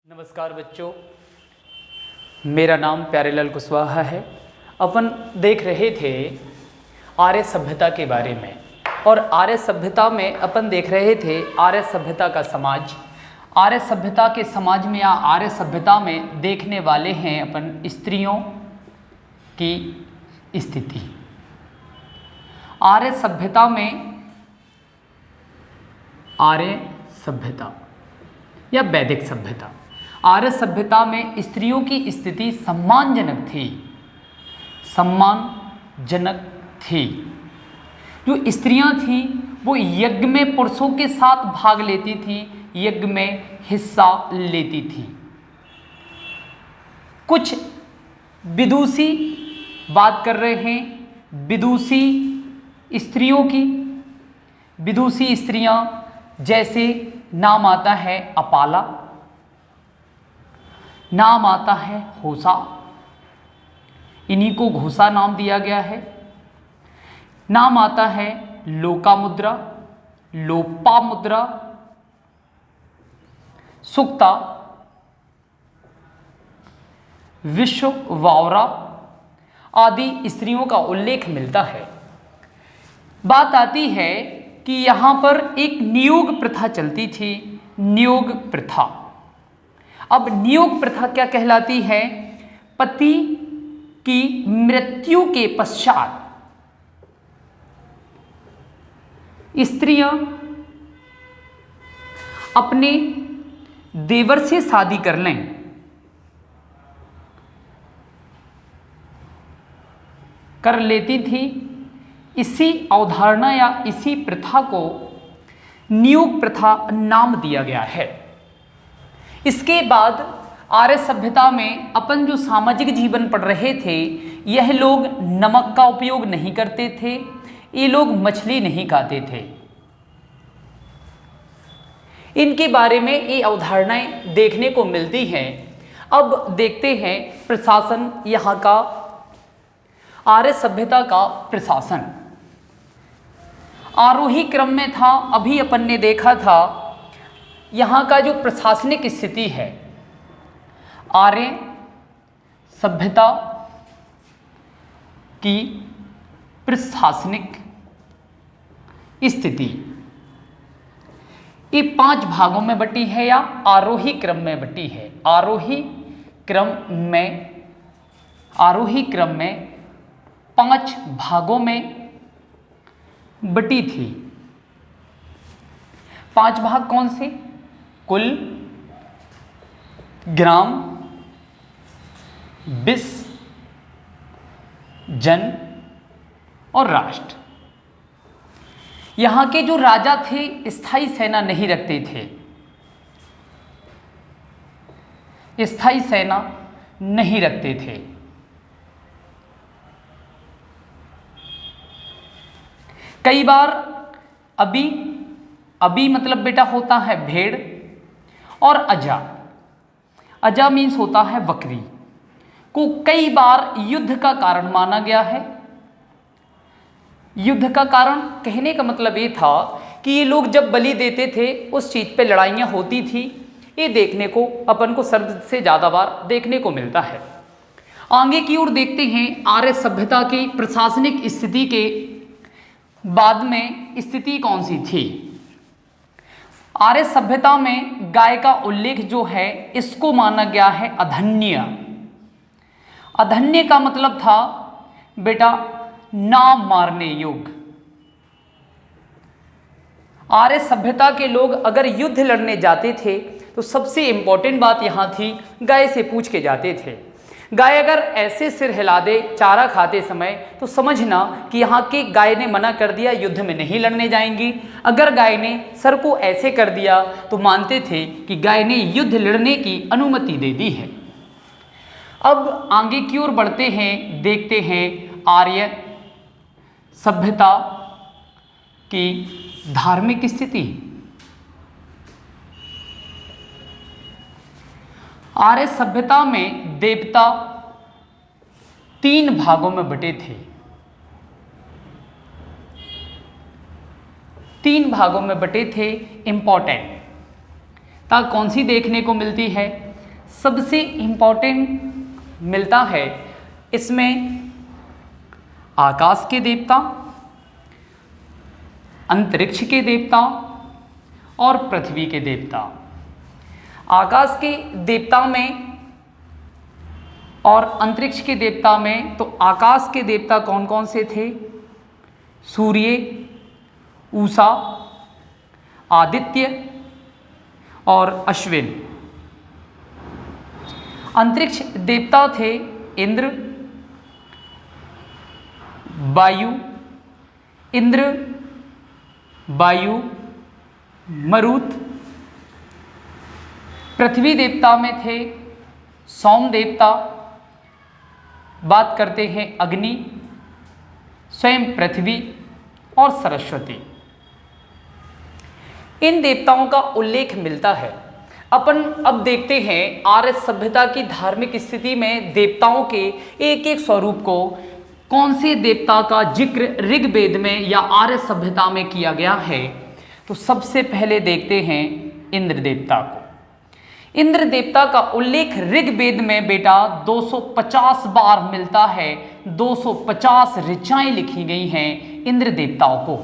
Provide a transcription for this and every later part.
नमस्कार बच्चों, मेरा नाम प्यारेलाल कुशवाहा है। अपन देख रहे थे आर्य सभ्यता के बारे में, और आर्य सभ्यता में अपन देख रहे थे आर्य सभ्यता का समाज। आर्य सभ्यता के समाज में या आर्य सभ्यता में देखने वाले हैं अपन स्त्रियों की स्थिति। आर्य सभ्यता में आर्य सभ्यता या वैदिक सभ्यता, आर्य सभ्यता में स्त्रियों की स्थिति सम्मानजनक थी। जो स्त्रियां थीं वो यज्ञ में पुरुषों के साथ भाग लेती थीं, यज्ञ में हिस्सा लेती थीं। कुछ विदुषी बात कर रहे हैं विदुषी स्त्रियों की। विदुषी स्त्रियां जैसे नाम आता है अपाला, नाम आता है होसा, इन्हीं को घोषा नाम दिया गया है। नाम आता है लोकामुद्रा, लोपामुद्रा, सुक्ता, विश्ववावरा आदि स्त्रियों का उल्लेख मिलता है। बात आती है कि यहाँ पर एक नियोग प्रथा चलती थी, नियोग प्रथा। अब नियोग प्रथा क्या कहलाती है? पति की मृत्यु के पश्चात स्त्रियां अपने देवर से शादी कर लें, कर लेती थी। इसी अवधारणा या इसी प्रथा को नियोग प्रथा नाम दिया गया है। इसके बाद आर्य सभ्यता में अपन जो सामाजिक जीवन पढ़ रहे थे, यह लोग नमक का उपयोग नहीं करते थे, ये लोग मछली नहीं खाते थे। इनके बारे में ये अवधारणाएं देखने को मिलती हैं। अब देखते हैं प्रशासन, यहाँ का आर्य सभ्यता का प्रशासन आरोही क्रम में था। अभी अपन ने देखा था यहाँ का जो प्रशासनिक स्थिति है, आर्य सभ्यता की प्रशासनिक स्थिति ये 5 भागों में बटी है या आरोही क्रम में बटी है। आरोही क्रम में 5 भागों में बटी थी। 5 भाग कौन से? कुल, ग्राम, विश्व, जन और राष्ट्र। यहां के जो राजा थे स्थायी सेना नहीं रखते थे, स्थायी सेना नहीं रखते थे। कई बार अभी मतलब बेटा होता है भेड़, और अजा मीन्स होता है बकरी, को कई बार युद्ध का कारण माना गया है। युद्ध का कारण कहने का मतलब ये था कि ये लोग जब बलि देते थे उस चीज पे लड़ाइयाँ होती थी। ये देखने को अपन को सर्द से ज़्यादा बार देखने को मिलता है। आगे की ओर देखते हैं आर्य सभ्यता की प्रशासनिक स्थिति के बाद में स्थिति कौन सी थी। आर्य सभ्यता में गाय का उल्लेख जो है इसको माना गया है अधन्य। अधन्य का मतलब था बेटा ना मारने योग्य। आर्य सभ्यता के लोग अगर युद्ध लड़ने जाते थे तो सबसे इंपॉर्टेंट बात यहां थी, गाय से पूछ के जाते थे। गाय अगर ऐसे सिर हिला दे चारा खाते समय तो समझना कि यहाँ की गाय ने मना कर दिया, युद्ध में नहीं लड़ने जाएंगी। अगर गाय ने सर को ऐसे कर दिया तो मानते थे कि गाय ने युद्ध लड़ने की अनुमति दे दी है। अब आगे की ओर बढ़ते हैं, देखते हैं आर्य सभ्यता की धार्मिक स्थिति। आर्य सभ्यता में देवता 3 भागों में बटे थे। 3 भागों में बटे थे। इंपॉर्टेंट ता कौन सी देखने को मिलती है? सबसे इम्पोर्टेंट मिलता है इसमें आकाश के देवता, अंतरिक्ष के देवता और पृथ्वी के देवता। आकाश के देवता में और अंतरिक्ष के देवता में, तो आकाश के देवता कौन कौन से थे? सूर्य, उषा, आदित्य और अश्विन। अंतरिक्ष देवता थे इंद्र, वायु, इंद्र, वायु, मरुत। पृथ्वी देवता में थे सोम देवता, बात करते हैं अग्नि, स्वयं पृथ्वी और सरस्वती। इन देवताओं का उल्लेख मिलता है। अपन अब देखते हैं आर्य सभ्यता की धार्मिक स्थिति में देवताओं के एक एक स्वरूप को, कौन से देवता का जिक्र ऋग्वेद में या आर्य सभ्यता में किया गया है। तो सबसे पहले देखते हैं इंद्र देवता को। इंद्र देवता का उल्लेख ऋग्वेद में बेटा 250 बार मिलता है। 250 ऋचाएं लिखी गई हैं इंद्र देवताओं को।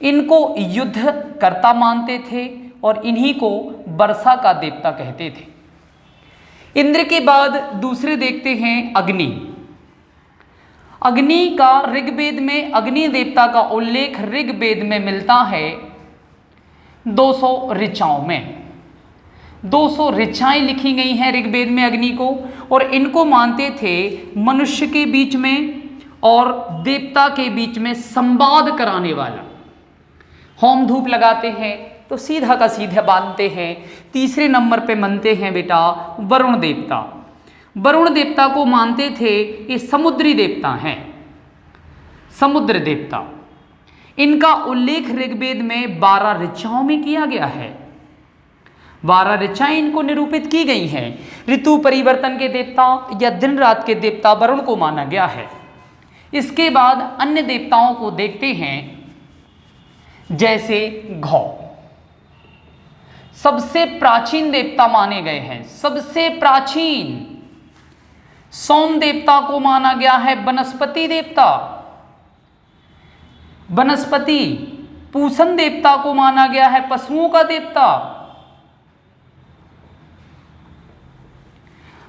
इनको युद्ध कर्ता मानते थे और इन्हीं को वर्षा का देवता कहते थे। इंद्र के बाद दूसरे देखते हैं अग्नि। अग्नि का ऋग्वेद में, अग्नि देवता का उल्लेख ऋग्वेद में मिलता है 200 ऋचाओं में। 200 ऋचाएं लिखी गई हैं ऋग्वेद में अग्नि को, और इनको मानते थे मनुष्य के बीच में और देवता के बीच में संवाद कराने वाला। होम धूप लगाते हैं तो सीधा का सीधा बांधते हैं। तीसरे नंबर पे मानते हैं बेटा वरुण देवता। वरुण देवता को मानते थे ये समुद्री देवता हैं, समुद्र देवता। इनका उल्लेख ऋग्वेद में 12 ऋचाओं में किया गया है। 12 ऋचाएं इनको निरूपित की गई हैं। ऋतु परिवर्तन के देवता या दिन रात के देवता वरुण को माना गया है। इसके बाद अन्य देवताओं को देखते हैं, जैसे घौ सबसे प्राचीन देवता माने गए हैं, सबसे प्राचीन। सोम देवता को माना गया है वनस्पति देवता, वनस्पति। पूषण देवता को माना गया है पशुओं का देवता,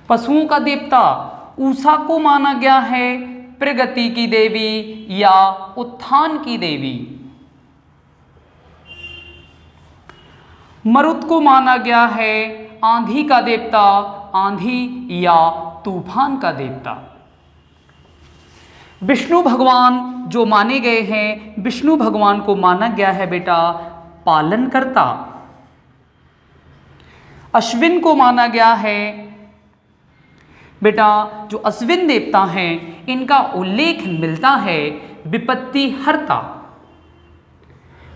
पशुओं का देवता। उषा को माना गया है प्रगति की देवी या उत्थान की देवी। मरुत को माना गया है आंधी का देवता, आंधी या तूफान का देवता। विष्णु भगवान जो माने गए हैं, विष्णु भगवान को माना गया है बेटा पालन करता। अश्विन को माना गया है बेटा, जो अश्विन देवता हैं इनका उल्लेख मिलता है विपत्ति हरता,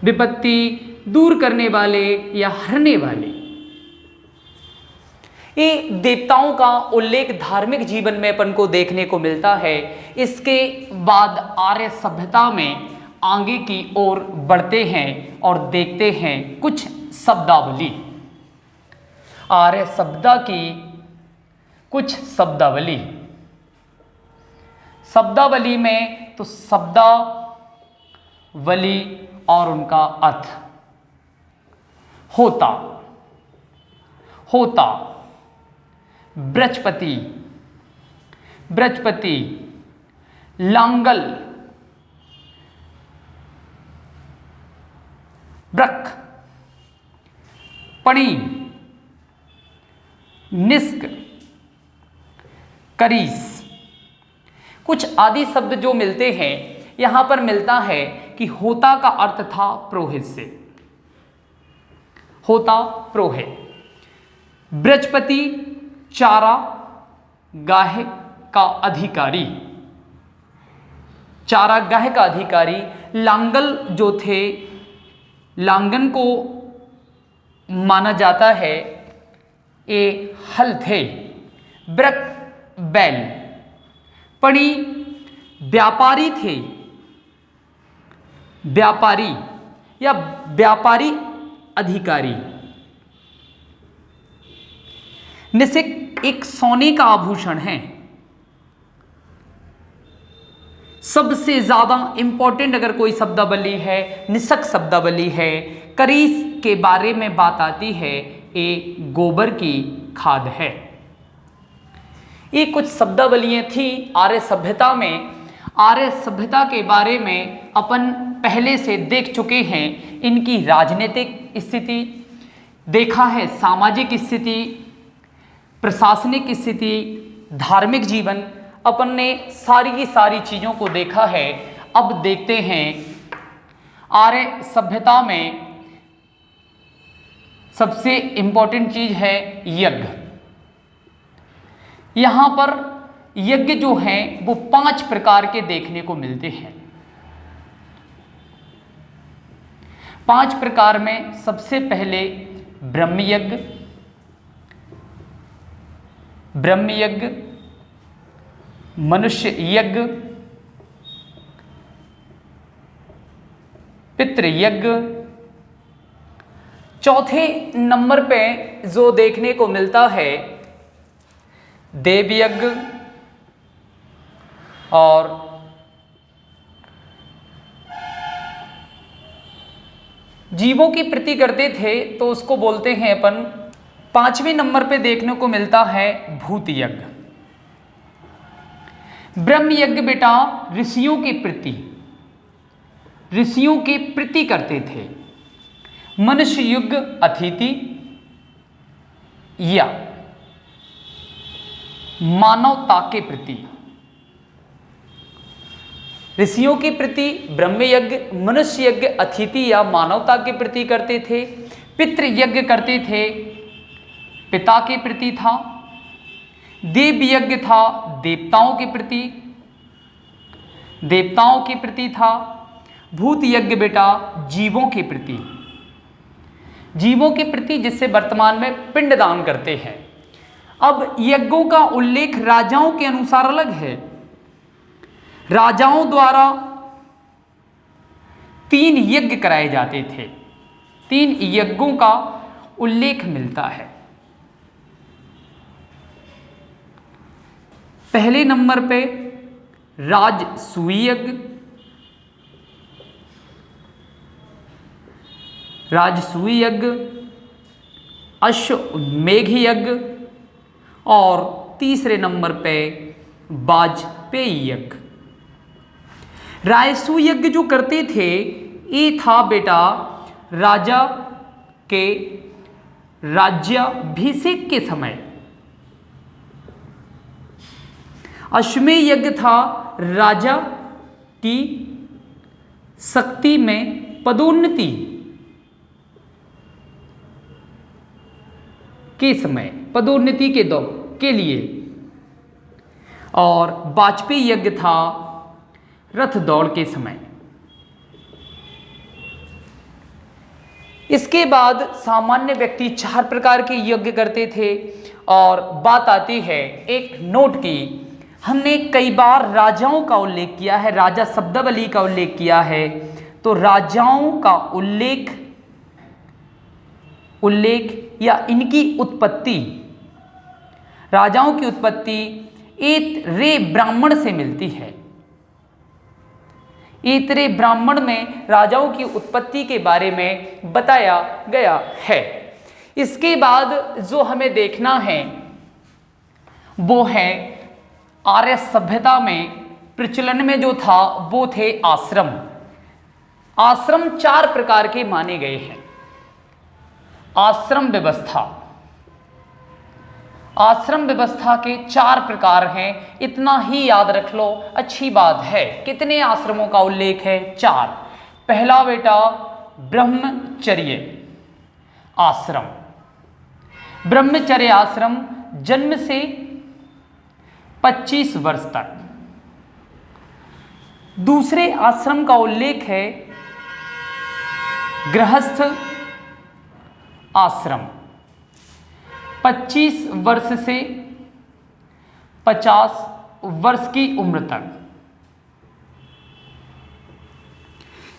विपत्ति दूर करने वाले या हरने वाले। ये देवताओं का उल्लेख धार्मिक जीवन में अपन को देखने को मिलता है। इसके बाद आर्य सभ्यता में आगे की ओर बढ़ते हैं और देखते हैं कुछ शब्दावली। आर्य सभ्यता की कुछ शब्दावली। शब्दावली में तो शब्दावली और उनका अर्थ। होता, होता, बृहस्पति, बृहस्पति, लांगल, ब्रक, पणी, निष्क, करीस। कुछ आदि शब्द जो मिलते हैं यहां पर मिलता है कि होता का अर्थ था पुरोहित से, होता पुरोहित। बृहस्पति चारा गाह का अधिकारी, चारा गाह का अधिकारी। लांगल जो थे, लांगन को माना जाता है ये हल थे। ब्रक बैल। पणी व्यापारी थे, व्यापारी या व्यापारी अधिकारी। निसिक एक सोने का आभूषण है। सबसे ज्यादा इंपॉर्टेंट अगर कोई शब्दावली है, निषक शब्दावली है, करीस के बारे में बात आती है, ये गोबर की खाद है। ये कुछ शब्दावलियां थी आर्य सभ्यता में। आर्य सभ्यता के बारे में अपन पहले से देख चुके हैं। इनकी राजनीतिक स्थिति देखा है, सामाजिक स्थिति, प्रशासनिक स्थिति, धार्मिक जीवन, अपन ने सारी की सारी चीज़ों को देखा है। अब देखते हैं आर्य सभ्यता में सबसे इंपॉर्टेंट चीज है यज्ञ। यहां पर यज्ञ जो हैं वो 5 प्रकार के देखने को मिलते हैं। 5 प्रकार में सबसे पहले ब्रह्मयज्ञ, मनुष्य यज्ञ, पितृयज्ञ। चौथे नंबर पे जो देखने को मिलता है देवयज्ञ, और जीवों की प्रीति करते थे तो उसको बोलते हैं अपन। 5वें नंबर पे देखने को मिलता है भूत यज्ञ। ब्रह्म यज्ञ बेटा ऋषियों की प्रीति करते थे। मनुष्य यज्ञ अतिथि या मानवता के प्रति। ऋषियों की प्रति ब्रह्म यज्ञ, मनुष्य यज्ञ अतिथि या मानवता के प्रति करते थे। पितृ यज्ञ करते थे, पिता के प्रति था। देव यज्ञ था, देवताओं के प्रति था। भूत यज्ञ बेटा जीवों के प्रति, जिससे वर्तमान में पिंडदान करते हैं। अब यज्ञों का उल्लेख राजाओं के अनुसार अलग है। राजाओं द्वारा 3 यज्ञ कराए जाते थे। 3 यज्ञों का उल्लेख मिलता है। पहले नंबर पे राजसूय यज्ञ, अश्वमेघ यज्ञ, और तीसरे नंबर पे वाजपेयी यज्ञ। राजसूय यज्ञ जो करते थे ये था बेटा राजा के राज्याभिषेक के समय। अश्वमेध यज्ञ था राजा की शक्ति में पदोन्नति के समय, पदोन्नति के लिए। और वाजपेयी यज्ञ था रथ दौड़ के समय। इसके बाद सामान्य व्यक्ति 4 प्रकार के यज्ञ करते थे। और बात आती है एक नोट की, हमने कई बार राजाओं का उल्लेख किया है, राजा शब्दावली का उल्लेख किया है। तो राजाओं का उल्लेख या इनकी उत्पत्ति, राजाओं की उत्पत्ति ऐतरेय ब्राह्मण से मिलती है। ऐतरेय ब्राह्मण में राजाओं की उत्पत्ति के बारे में बताया गया है। इसके बाद जो हमें देखना है वो है आर्य सभ्यता में प्रचलन में जो था वो थे आश्रम। आश्रम 4 प्रकार के माने गए हैं। आश्रम व्यवस्था के 4 प्रकार हैं। इतना ही याद रख लो, अच्छी बात है। कितने आश्रमों का उल्लेख है? 4। पहला बेटा ब्रह्मचर्य आश्रम। ब्रह्मचर्य आश्रम जन्म से 25 वर्ष तक। दूसरे आश्रम का उल्लेख है गृहस्थ आश्रम, 25 वर्ष से 50 वर्ष की उम्र तक।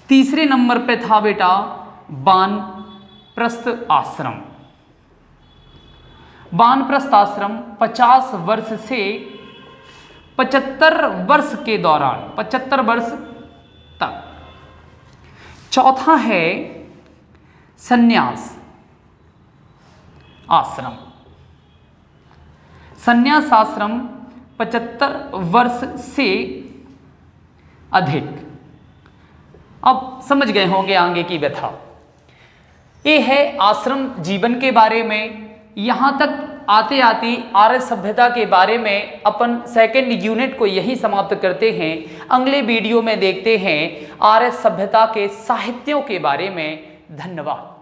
तीसरे नंबर पे था बेटा वानप्रस्थ आश्रम। वानप्रस्थ आश्रम 50 वर्ष से 75 वर्ष के दौरान, 75 वर्ष तक। चौथा है संन्यास आश्रम। संन्यास आश्रम 75 वर्ष से अधिक। अब समझ गए होंगे आगे की व्यथा। ये है आश्रम जीवन के बारे में। यहाँ तक आते आते आर्य सभ्यता के बारे में अपन सेकंड यूनिट को यही समाप्त करते हैं। अगले वीडियो में देखते हैं आर्य सभ्यता के साहित्यों के बारे में। धन्यवाद।